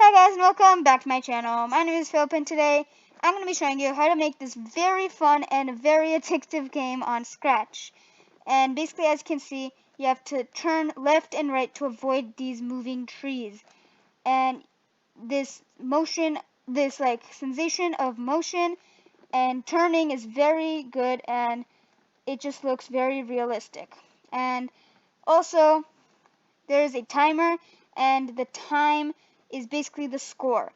Hi guys, and welcome back to my channel. My name is Philip, and today I'm going to be showing you how to make this very fun and very addictive game on Scratch. And basically, as you can see, you have to turn left and right to avoid these moving trees. And this motion, this like sensation of motion and turning is very good, and it just looks very realistic. And also, there is a timer, and the time is basically the score.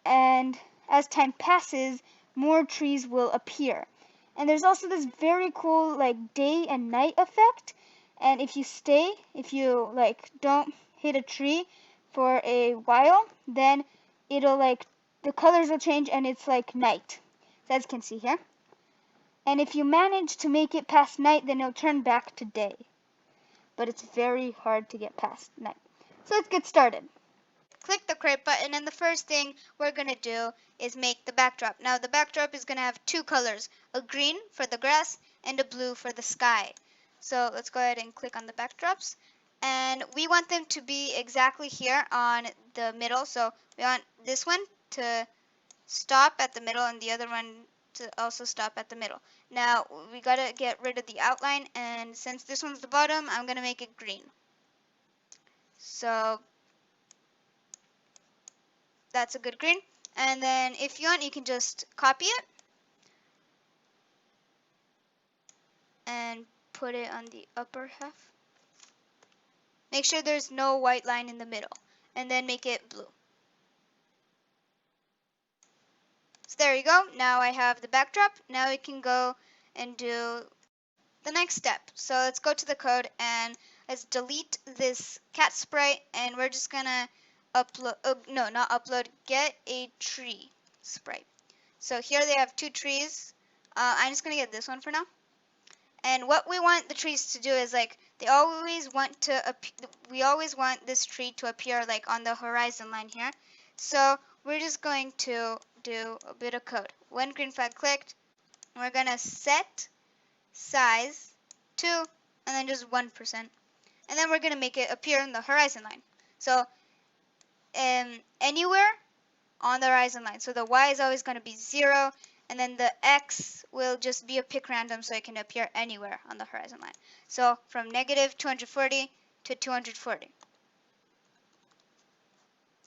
And as time passes, more trees will appear. And there's also this very cool like day and night effect. And if you like don't hit a tree for a while, then it'll like the colors will change and it's like night. So as you can see here. And if you manage to make it past night, then it'll turn back to day. But it's very hard to get past night. So let's get started. Click the create button, and the first thing we're going to do is make the backdrop. Now the backdrop is going to have two colors, a green for the grass and a blue for the sky. So let's go ahead and click on the backdrops, and we want them to be exactly here on the middle. So we want this one to stop at the middle and the other one to also stop at the middle. Now we got to get rid of the outline, and since this one's the bottom, I'm going to make it green. So that's a good green. And then if you want, you can just copy it and put it on the upper half. Make sure there's no white line in the middle, and then make it blue. So there you go. Now I have the backdrop. Now we can go and do the next step. So let's go to the code and let's delete this cat sprite, and we're just gonna upload, no, not upload, get a tree sprite. So here they have two trees. I'm just gonna get this one for now. And what we want the trees to do is like we always want this tree to appear like on the horizon line here. So we're just going to do a bit of code. When green flag clicked, we're gonna set size to and then just 1%, and then we're gonna make it appear on the horizon line. So anywhere on the horizon line. So the y is always going to be 0, and then the x will just be a pick random, so it can appear anywhere on the horizon line. So from negative 240 to 240.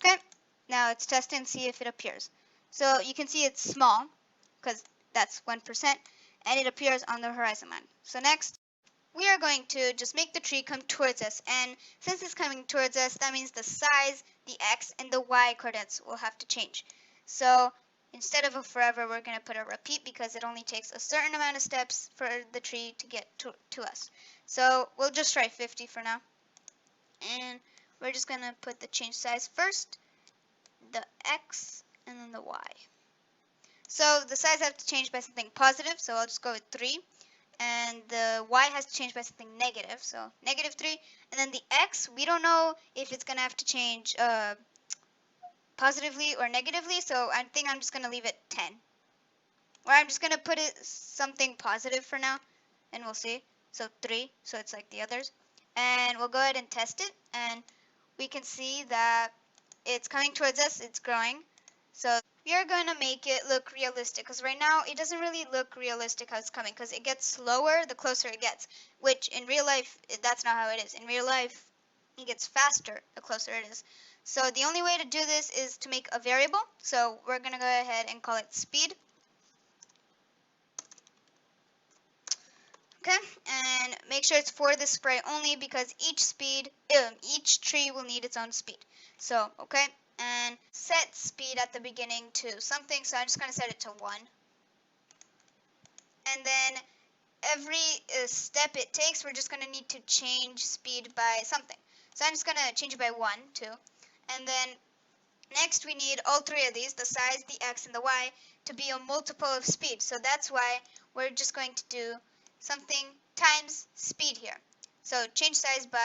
Okay, now let's test and see if it appears. So you can see it's small because that's 1%, and it appears on the horizon line. So next, we are going to just make the tree come towards us, and since it's coming towards us, that means the size, the x, and the y coordinates will have to change. So instead of a forever, we're going to put a repeat because it only takes a certain amount of steps for the tree to get to us. So we'll just try 50 for now, and we're just going to put the change size first, the x, and then the y. So the size has to change by something positive, so I'll just go with 3. And the y has to change by something negative, so negative 3. And then the x, we don't know if it's going to have to change positively or negatively, so I think I'm just going to leave it 10. Or I'm just going to put it something positive for now, and we'll see. So 3, so it's like the others. And we'll go ahead and test it, and we can see that it's coming towards us, it's growing. So we are going to make it look realistic, because right now it doesn't really look realistic how it's coming, because it gets slower the closer it gets, which in real life, that's not how it is. In real life, it gets faster the closer it is. So the only way to do this is to make a variable. So we're going to go ahead and call it speed. Okay, and make sure it's for the sprite only, because each tree will need its own speed. So, okay, and set speed at the beginning to something, so I'm just going to set it to 1. And then every step it takes, we're just going to need to change speed by something. So I'm just going to change it by 1, 2. And then next we need all three of these, the size, the x, and the y, to be a multiple of speed. So that's why we're just going to do something times speed here. So change size by,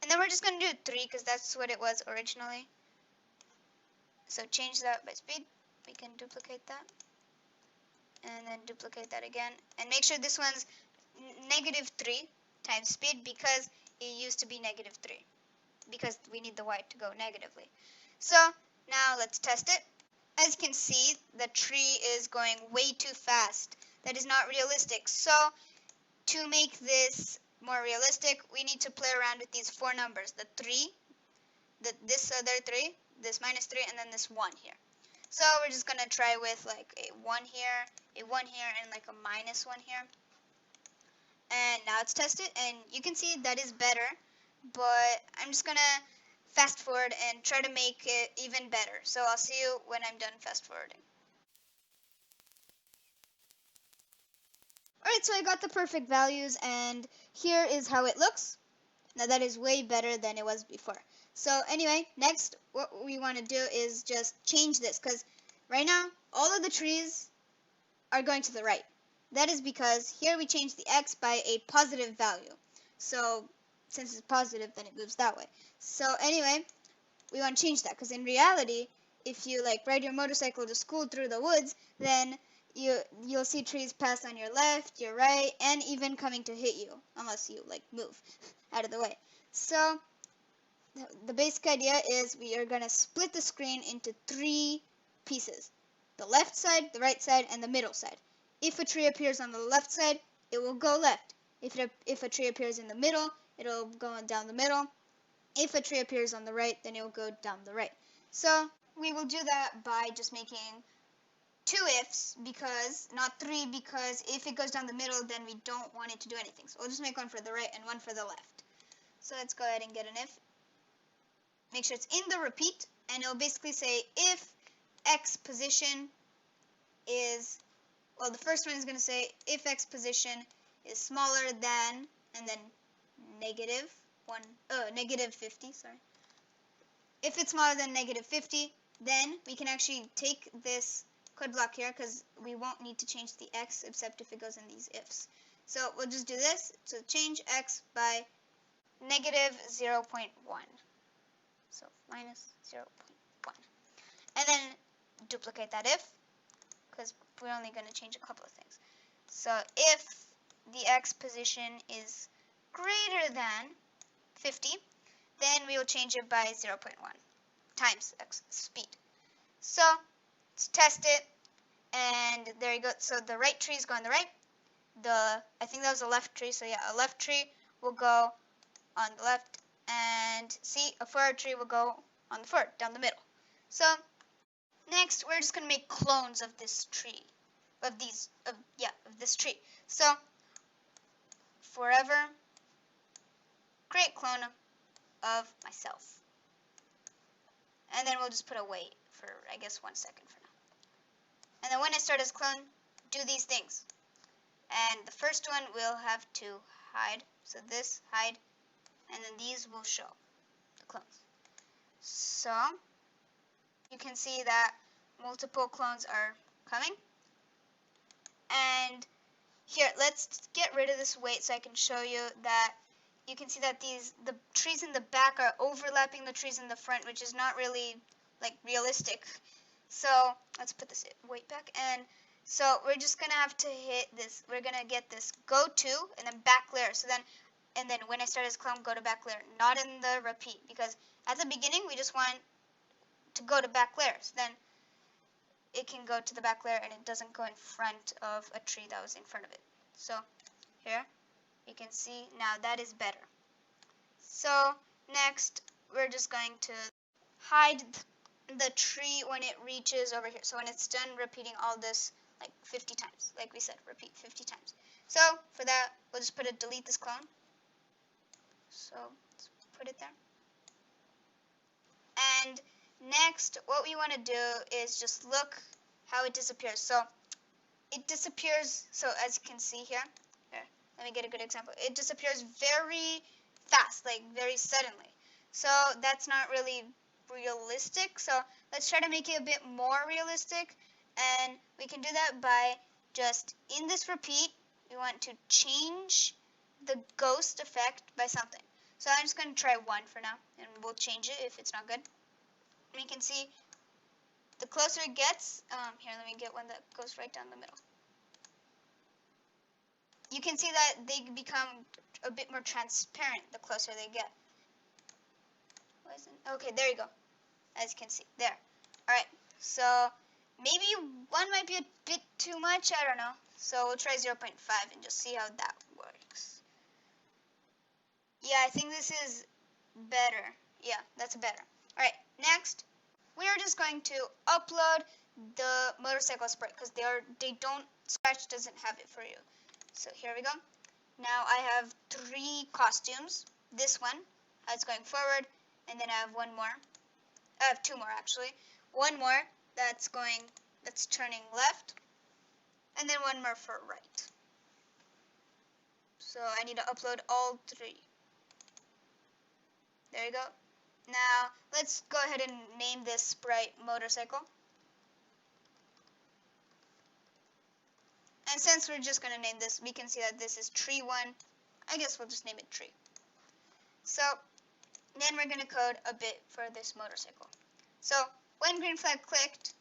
and then we're just going to do 3 because that's what it was originally. So change that by speed. We can duplicate that. And then duplicate that again. And make sure this one's negative 3 times speed, because it used to be negative 3. Because we need the y to go negatively. So Now let's test it. As you can see, the tree is going way too fast. That is not realistic. So to make this more realistic, we need to play around with these four numbers. The 3, this other 3, this -3, and then this 1 here. So we're just going to try with like a 1 here, a 1 here, and like a -1 here. And now it's tested, and you can see that is better, but I'm just going to fast forward and try to make it even better. So I'll see you when I'm done fast forwarding. Alright, so I got the perfect values, and here is how it looks. Now that is way better than it was before. So anyway, next what we want to do is just change this, because right now all of the trees are going to the right. That is because here we change the x by a positive value. So since it's positive, then it moves that way. So anyway, we want to change that, because in reality, if you like ride your motorcycle to school through the woods, then you'll see trees pass on your left, your right, and even coming to hit you, unless you like move out of the way. So the basic idea is we are going to split the screen into 3 pieces: the left side, the right side, and the middle side. If a tree appears on the left side, it will go left. If a tree appears in the middle, it'll go down the middle. If a tree appears on the right, then it will go down the right. So we will do that by just making 2 ifs, because not 3, because if it goes down the middle, then we don't want it to do anything. So we'll just make one for the right and one for the left. So let's go ahead and get an if. Make sure it's in the repeat, and it'll basically say if x position is, well, the first one is going to say if x position is smaller than, and then negative 50, sorry. If it's smaller than -50, then we can actually take this code block here, because we won't need to change the x except if it goes in these ifs. So we'll just do this. So change x by -0.1. So -0.1. And then duplicate that if, because we're only going to change a couple of things. So if the x position is greater than 50, then we will change it by 0.1 times x speed. So let's test it, and there you go. So the right trees go on the right. I think that was a left tree, so yeah, a left tree will go on the left, and see, a forward tree will go on the forward, down the middle. So next, we're just going to make clones of this tree, of this tree. So forever create clone of myself, and then we'll just put a wait for, I guess, 1 second for now. And then when I start as clone, do these things. And the first one will have to hide, so this hide, and then these will show the clones. So you can see that multiple clones are coming. And here, let's get rid of this wait so I can show you that you can see that the trees in the back are overlapping the trees in the front, which is not really like realistic. So let's put this wait back, and so we're just gonna have to hit this. We're gonna get this go to and then back layer. So then, and then when I start as clone, go to back layer, not in the repeat, because at the beginning we just want to go to back layer. So then it can go to the back layer and it doesn't go in front of a tree that was in front of it. So here you can see now that is better. So next we're just going to hide the tree when it reaches over here. So when it's done repeating all this like 50 times, like we said, repeat 50 times. So for that, we'll just put a delete this clone. So let's put it there. And next, what we want to do is just look how it disappears. So it disappears, so as you can see here, let me get a good example. It disappears very fast, like very suddenly. So that's not really realistic. So let's try to make it a bit more realistic. And we can do that by just, in this repeat, we want to change the ghost effect by something. So I'm just going to try 1 for now, and we'll change it if it's not good. And you can see the closer it gets, here, let me get one that goes right down the middle. You can see that they become a bit more transparent the closer they get. Okay, there you go. As you can see, there. Alright, so maybe 1 might be a bit too much, I don't know. So we'll try 0.5 and just see how that works. Yeah, I think this is better. Yeah, that's better. Alright, next, we are just going to upload the motorcycle sprite because Scratch doesn't have it for you. So here we go. Now I have 3 costumes. This one, how it's going forward, and then I have one more. I have 2 more actually. One more that's turning left, and then one more for right. So I need to upload all 3. There you go. Now let's go ahead and name this sprite motorcycle. And since we're just going to name this, we can see that this is tree 1. I guess we'll just name it tree. So then we're going to code a bit for this motorcycle. So when green flag clicked,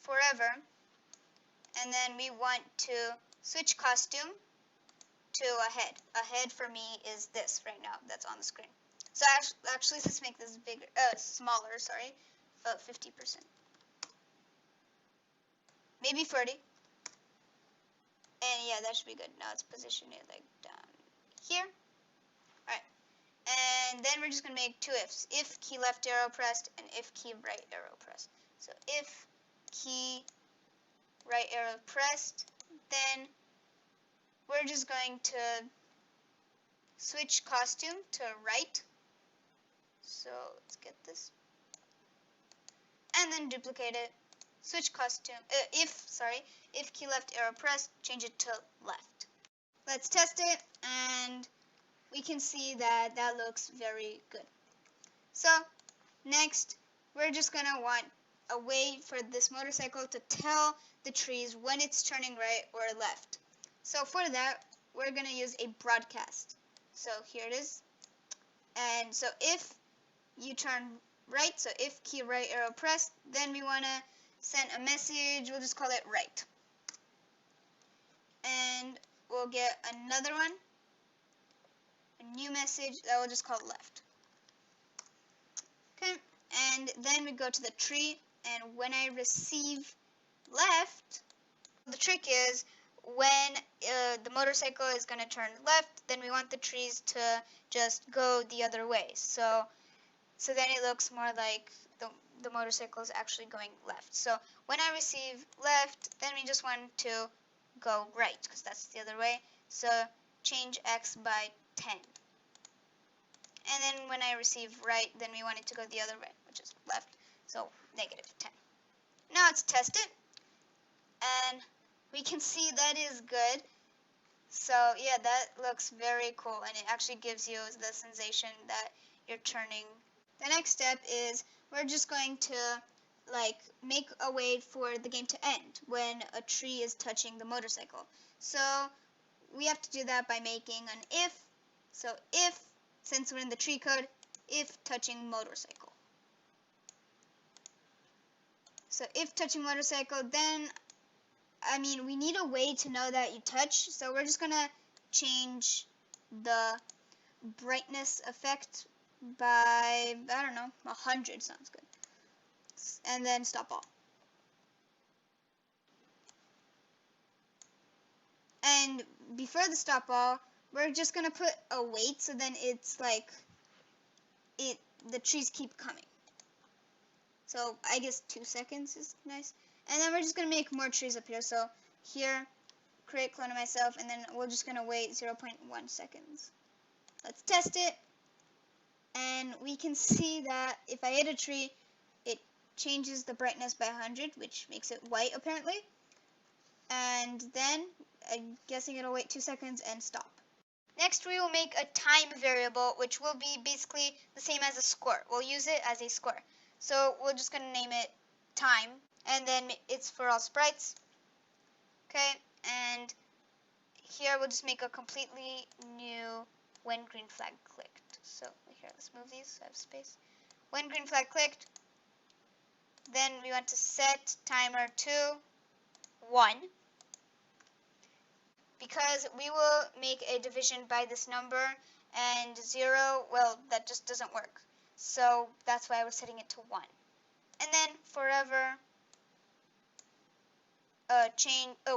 forever, and then we want to switch costume to a head. A head for me is this right now that's on the screen. So actually let's make this bigger, smaller, sorry, 50%. Maybe 30. And yeah, that should be good. Now let's position it like down here. Alright. And then we're just going to make 2 ifs. If key left arrow pressed and if key right arrow pressed. So if key right arrow pressed, then we're just going to switch costume to right. So let's get this. And then duplicate it. Switch costume, if key left arrow pressed, change it to left. Let's test it, and we can see that that looks very good. So next, we're just going to want a way for this motorcycle to tell the trees when it's turning right or left. So for that, we're going to use a broadcast. So here it is. And so if you turn right, so if key right arrow pressed, then we want to send a message, we'll just call it right. And we'll get another one, a new message that we'll just call left. Okay, and then we go to the tree, and when I receive left, the trick is when the motorcycle is going to turn left, then we want the trees to just go the other way. So then it looks more like the motorcycle is actually going left. So when I receive left, then we just want to go right because that's the other way. So change x by 10. And then when I receive right, then we want it to go the other way, which is left. So negative 10. Now let's test it. And we can see that is good. So yeah, that looks very cool, and it actually gives you the sensation that you're turning. The next step is we're just going to make a way for the game to end when a tree is touching the motorcycle. So we have to do that by making an if. So if, since we're in the tree code, if touching motorcycle. So if touching motorcycle, then we need a way to know that you touch. So we're just gonna change the brightness effect by, I don't know, 100 sounds good. And then stop all. And before the stop all, we're just going to put a wait so then it's like the trees keep coming. So I guess 2 seconds is nice. And then we're just going to make more trees up here. So here, create clone of myself, and then we're just going to wait 0.1 seconds. Let's test it. And we can see that if I hit a tree, it changes the brightness by 100, which makes it white apparently. And then I'm guessing it'll wait 2 seconds and stop. Next, we will make a time variable, which will be basically the same as a score. We'll use it as a score. So we're just going to name it time, and then it's for all sprites. Okay, and here we'll just make a completely new when green flag clicked. So here, let's move these so I have space. When green flag clicked, then we want to set timer to 1. Because we will make a division by this number, and 0, well, that just doesn't work. So that's why we're setting it to 1. and then forever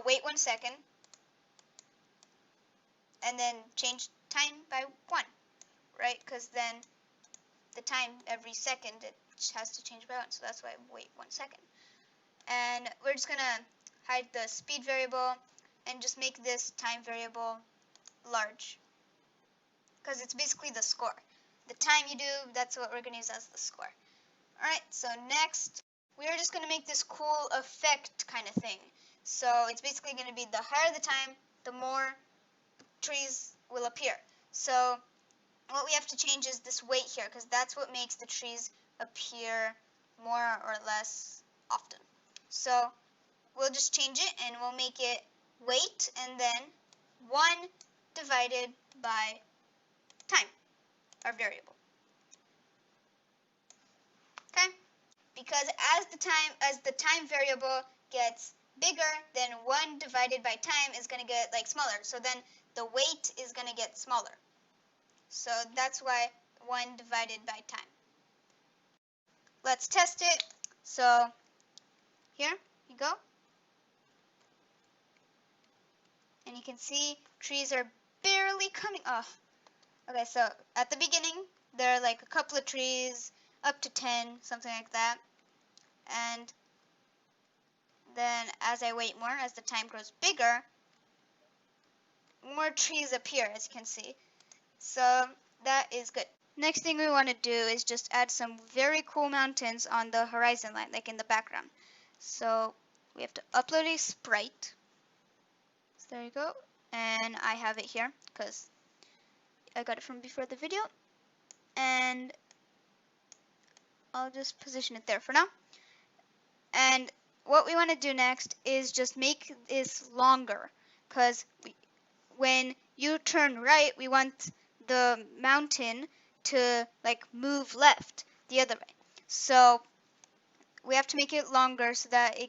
wait 1 second, and then change time by 1, right? Because then the time every second it has to change by 1, so that's why wait 1 second. And we're just gonna hide the speed variable and just make this time variable large, because it's basically the score. The time you do, that's what we're gonna use as the score. Alright, so next we are just gonna make this cool effect kind of thing. So it's basically gonna be the higher the time, the more trees will appear. So what we have to change is this wait here, because that's what makes the trees appear more or less often. So we'll just change it and we'll make it wait and then 1 divided by time, our variable. Okay? Because as the time variable gets bigger, then 1 divided by time is going to get like smaller. So then the wait is going to get smaller. So that's why 1 divided by time. Let's test it. So here you go. And you can see trees are barely coming off. Okay, so at the beginning, there are like a couple of trees, up to 10, something like that. And then as I wait more, as the time grows bigger, more trees appear, as you can see. So that is good. Next thing we want to do is just add some very cool mountains on the horizon line, like in the background. So we have to upload a sprite. So there you go. And I have it here because I got it from before the video. And I'll just position it there for now. And what we want to do next is just make this longer, because when you turn right, we want the mountain to like move left the other way. So we have to make it longer so that you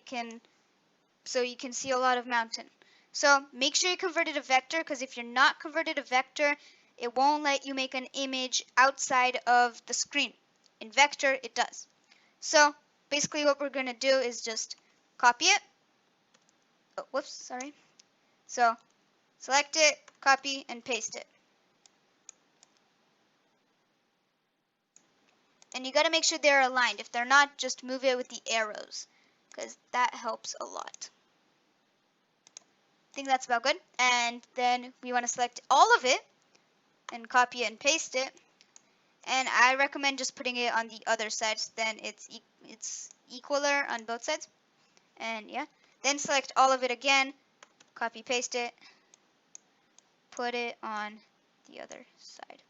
can see a lot of mountain. So make sure you convert it to vector, because if you're not converted to vector, it won't let you make an image outside of the screen. In vector, it does. So basically what we're going to do is just copy it. Oh, whoops, sorry. So select it, copy, and paste it. And you got to make sure they're aligned. If they're not, just move it with the arrows, because that helps a lot. I think that's about good. And then we want to select all of it and copy it and paste it. And I recommend just putting it on the other side, so then it's equaler on both sides. And yeah, then select all of it again, copy paste it, put it on the other side.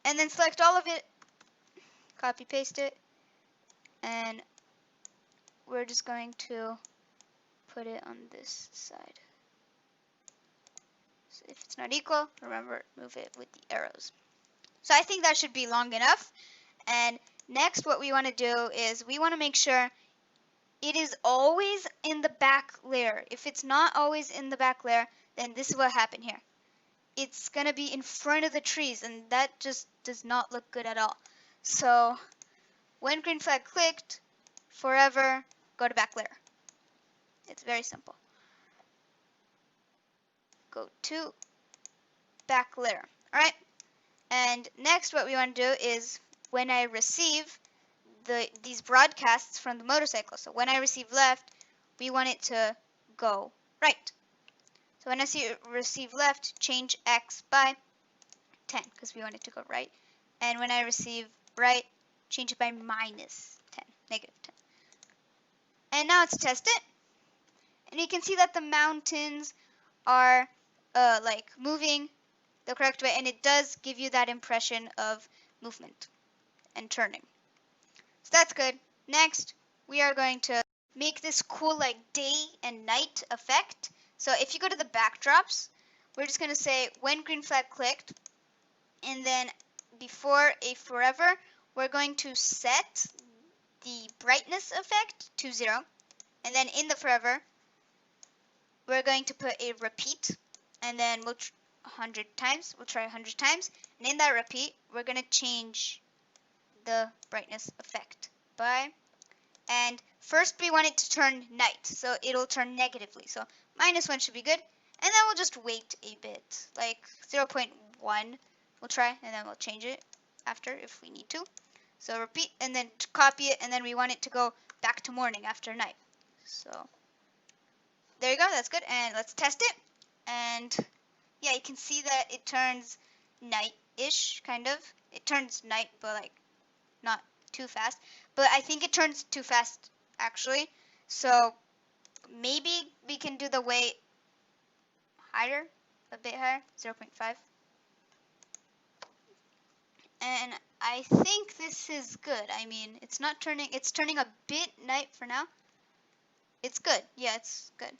And then select all of it, copy paste it, and we're just going to put it on this side. So if it's not equal, remember, move it with the arrows. So I think that should be long enough. And next what we want to do is we want to make sure it is always in the back layer. If it's not always in the back layer, then this is what happened here. It's going to be in front of the trees, and that just does not look good at all. So when green flag clicked, forever, go to back layer. It's very simple. Go to back layer. Alright, and next what we want to do is when I receive these broadcasts from the motorcycle, so when I receive left, we want it to go right. So when I receive left, change X by 10, because we want it to go right. And when I receive right, change it by minus 10, negative 10. And now let's test it. And you can see that the mountains are like moving the correct way, and it does give you that impression of movement and turning. So that's good. Next, we are going to make this cool like day and night effect. So if you go to the backdrops, we're just going to say when green flag clicked, and then before a forever, we're going to set the brightness effect to 0. And then in the forever, we're going to put a repeat, and then we'll 100 times. We'll try 100 times. And in that repeat, we're going to change the brightness effect by, and first we want it to turn night, so it'll turn negatively. So -1 should be good, and then we'll just wait a bit, like 0.1 we'll try, and then we'll change it after if we need to. So repeat, and then copy it, and then we want it to go back to morning after night. So there you go, that's good, and let's test it. And yeah, you can see that it turns night-ish, kind of. It turns night, but like not too fast. But I think it turns too fast, actually. So maybe we can do the weight higher, a bit higher, 0.5. And I think this is good. I mean, it's not turning, it's turning a bit night for now. It's good. Yeah, it's good.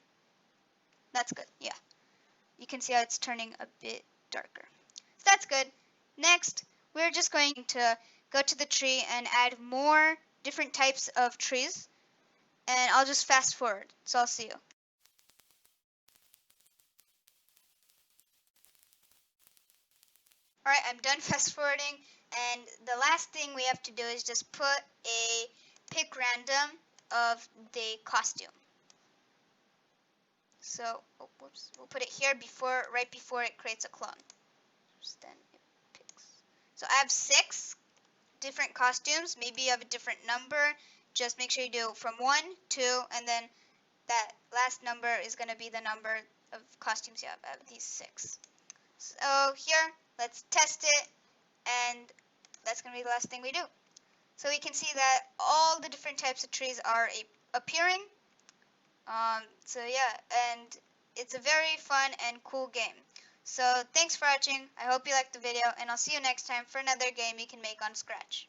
That's good. Yeah. You can see how it's turning a bit darker. So that's good. Next, we're just going to go to the tree and add more different types of trees. And I'll just fast forward. So I'll see you. Alright, I'm done fast forwarding. And the last thing we have to do is just put a pick random of the costume. So, oh, whoops, we'll put it here before, right before it creates a clone. Just then it picks. So I have 6 different costumes. Maybe you have a different number. Just make sure you do from 1, 2, and then that last number is going to be the number of costumes you have. I have these 6. So here, let's test it, and that's going to be the last thing we do. So we can see that all the different types of trees are appearing. So yeah, and it's a very fun and cool game. So thanks for watching. I hope you liked the video, and I'll see you next time for another game you can make on Scratch.